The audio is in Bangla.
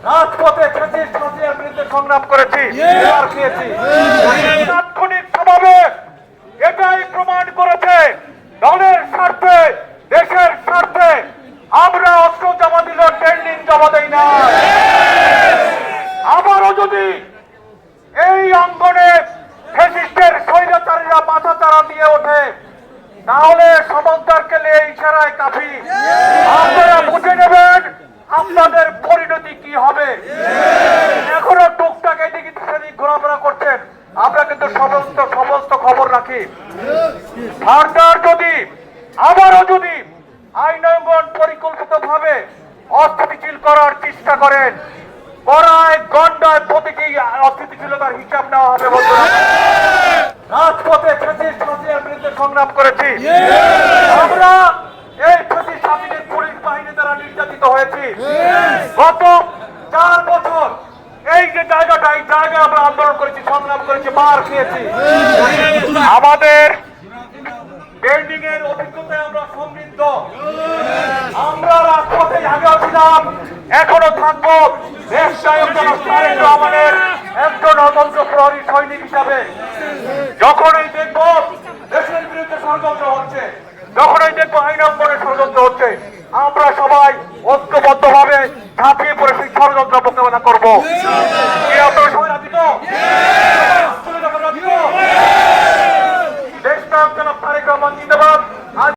রাজপথে ফ্যাসিস্ট হাসিনার বিরুদ্ধে সংগ্রাম করেছি, মার খেয়েছি। তাৎক্ষণিক সমাবেশ এটাই প্রমাণ করেছে দলের স্বার্থে, দেশের স্বার্থে আমরা অস্ত্র জমা দিল, ট্রেন্ডিং জমা দেই না। আবারও যদি এই অঙ্গনে ফ্যাসিস্টের স্বৈরাচারীরা মাথা চারা দিয়ে ওঠে, তাহলে সমন্তারকে নিয়ে ইশারায় কাফি। আপনারা বুঝে নেবেন আপনাদের পরিণতি কি হবে। এখনো টুকটাক এদিকে সেদিক ঘোরাফেরা করছেন, আমরা কিন্তু সমস্ত খবর রাখি। সরকার যদি আবারও যদি আইনানুগ পরিকল্পিত ভাবে অস্থিতিশীল করার চেষ্টা করেন, গড়ায় গন্ডায় প্রতীকী অস্থিতিশীলতার হিসাব নেওয়া হবে। বন্ধুরা, রাজপথে ফ্যাসিস্ট হাসিনার বিরুদ্ধে সংগ্রাম করেছি। আমরা এই ফ্যাসিস্ট হাসিনার পুলিশ বাহিনী দ্বারা নির্যাতিত হয়েছি। গত 4 বছর এই যে জায়গাটা, এই জায়গায় আমরা আন্দোলন করেছি, সংগ্রাম করেছি, মার খেয়েছি। আমাদের ট্রেনিং এর অভিজ্ঞতায় আমরা সমৃদ্ধ। আমরা রাজপথে আগেও ছিলাম, এখনো থাকবো। দেশনায়ক জনাব তারেক রহমানের একজন অতন্ত্র প্রহরী সৈনিক হিসাবে যখনই দেখবো দেশের বিরুদ্ধে ষড়যন্ত্র হচ্ছে, যখনই দেখবো আইন অঙ্গনের ষড়যন্ত্র হচ্ছে, আমরা সবাই ঐক্যবদ্ধ ভাবে ঝাঁপিয়ে পড়ে সেই ষড়যন্ত্র মোকাবেলা করবো। আপনারা সবাই রাজি তো? দেশনায়ক জনাব তারেক রহমান জিন্দাবাদ।